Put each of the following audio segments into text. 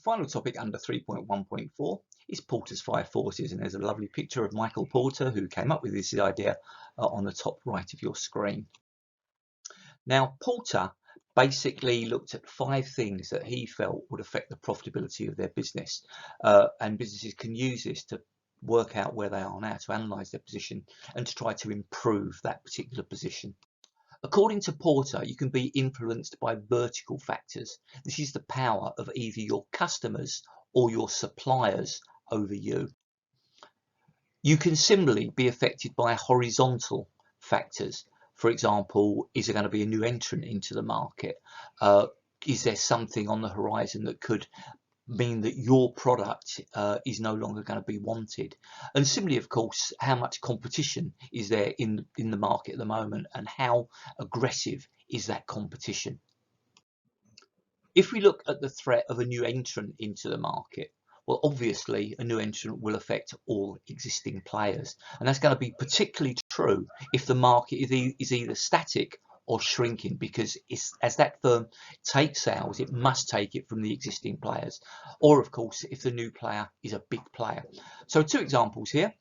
Final topic under 3.1.4 is Porter's five forces, and there's a lovely picture of Michael Porter, who came up with this idea, on the top right of your screen. Now, Porter basically looked at five things that he felt would affect the profitability of their business, and businesses can use this to work out where they are now, to analyse their position and to try to improve that particular position. According to Porter, you can be influenced by vertical factors. This is the power of either your customers or your suppliers over you. You can similarly be affected by horizontal factors. For example, is there going to be a new entrant into the market? Is there something on the horizon that could mean that your product is no longer going to be wanted? And similarly, of course, how much competition is there in the market at the moment, and how aggressive is that competition? If we look at the threat of a new entrant into the market, well, obviously a new entrant will affect all existing players, and that's going to be particularly true if the market is either static or shrinking, because as that firm takes sales, it must take it from the existing players, or of course if the new player is a big player. So two examples here.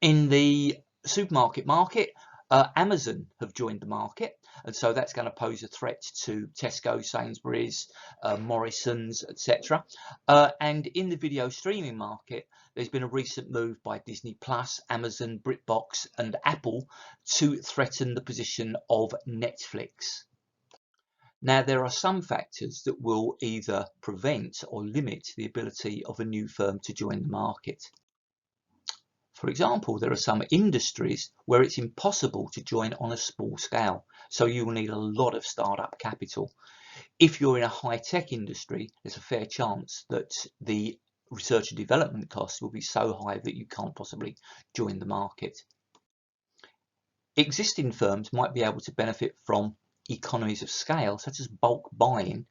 In the supermarket market, Amazon have joined the market, and so that's going to pose a threat to Tesco, Sainsbury's, Morrison's, etc. And in the video streaming market, there's been a recent move by Disney Plus, Amazon, BritBox and Apple to threaten the position of Netflix. Now, there are some factors that will either prevent or limit the ability of a new firm to join the market. For example, there are some industries where it's impossible to join on a small scale, so you will need a lot of startup capital. If you're in a high-tech industry, there's a fair chance that the research and development costs will be so high that you can't possibly join the market. Existing firms might be able to benefit from economies of scale, such as bulk buying,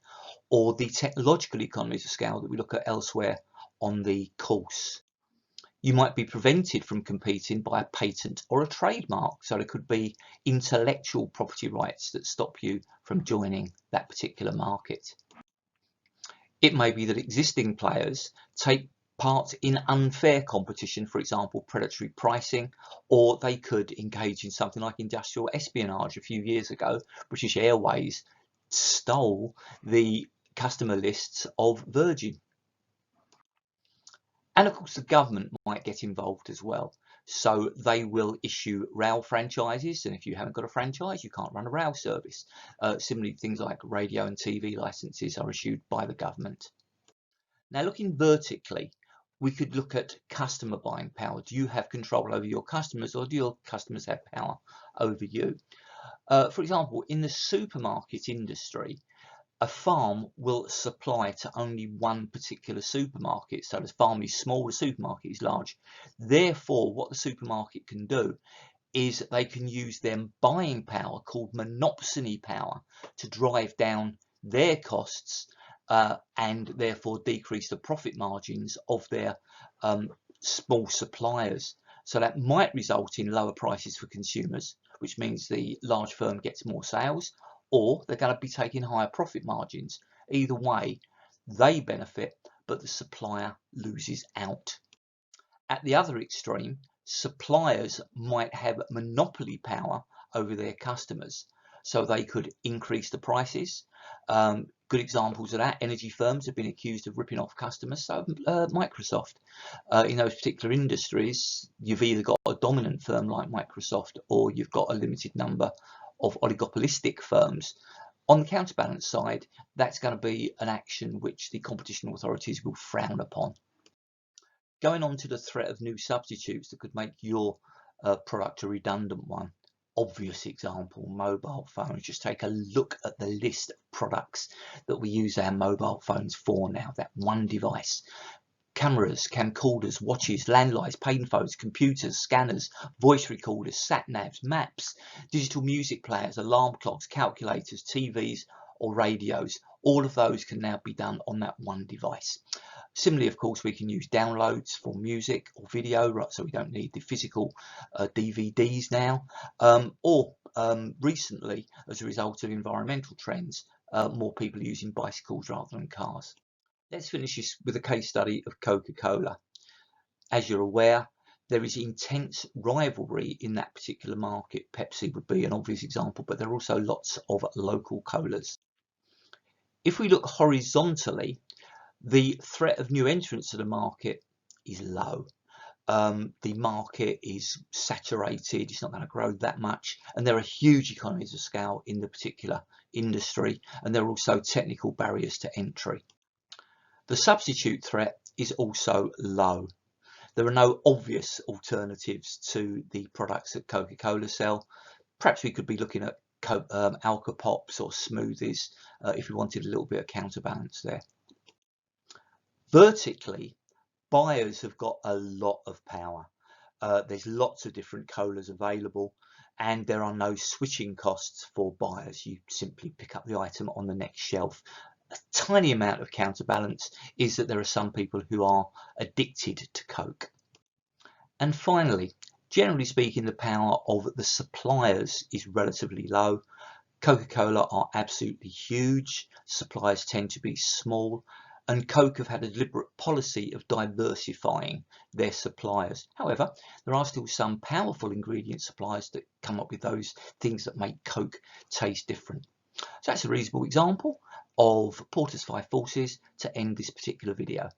or the technological economies of scale that we look at elsewhere on the course. You might be prevented from competing by a patent or a trademark, so there could be intellectual property rights that stop you from joining that particular market. It may be that existing players take part in unfair competition, for example, predatory pricing, or they could engage in something like industrial espionage. A few years ago, British Airways stole the customer lists of Virgin. And of course, the government might get involved as well. So they will issue rail franchises, and if you haven't got a franchise, you can't run a rail service. Similarly, things like radio and TV licenses are issued by the government. Now, looking vertically, we could look at customer buying power. Do you have control over your customers, or do your customers have power over you? For example, in the supermarket industry, a farm will supply to only one particular supermarket. So the farm is small, the supermarket is large. Therefore, what the supermarket can do is they can use their buying power, called monopsony power, to drive down their costs and therefore decrease the profit margins of their small suppliers. So that might result in lower prices for consumers, which means the large firm gets more sales, or they're going to be taking higher profit margins. Either way, they benefit, but the supplier loses out. At the other extreme, suppliers might have monopoly power over their customers, so they could increase the prices. Good examples of that, energy firms have been accused of ripping off customers. So Microsoft, in those particular industries, you've either got a dominant firm like Microsoft, or you've got a limited number of oligopolistic firms. On the counterbalance side, that's going to be an action which the competition authorities will frown upon. Going on to the threat of new substitutes that could make your product a redundant one. Obvious example, mobile phones. Just take a look at the list of products that we use our mobile phones for now, that one device. Cameras, camcorders, watches, landlines, payphones, computers, scanners, voice recorders, sat-navs, maps, digital music players, alarm clocks, calculators, TVs or radios. All of those can now be done on that one device. Similarly, of course, we can use downloads for music or video, right? So we don't need the physical DVDs now. Recently, as a result of environmental trends, more people are using bicycles rather than cars. Let's finish this with a case study of Coca-Cola. As you're aware, there is intense rivalry in that particular market. Pepsi would be an obvious example, but there are also lots of local colas. If we look horizontally, the threat of new entrants to the market is low. The market is saturated, it's not going to grow that much, and there are huge economies of scale in the particular industry, and there are also technical barriers to entry. The substitute threat is also low. There are no obvious alternatives to the products that Coca-Cola sell. Perhaps we could be looking at Alka Pops or smoothies if we wanted a little bit of counterbalance there. Vertically, buyers have got a lot of power. There's lots of different colas available, and there are no switching costs for buyers. You simply pick up the item on the next shelf. A tiny amount of counterbalance is that there are some people who are addicted to Coke. And finally, generally speaking, the power of the suppliers is relatively low. Coca-Cola are absolutely huge, suppliers tend to be small, and Coke have had a deliberate policy of diversifying their suppliers. However, there are still some powerful ingredient suppliers that come up with those things that make Coke taste different. So that's a reasonable example of Porter's 5 forces to end this particular video.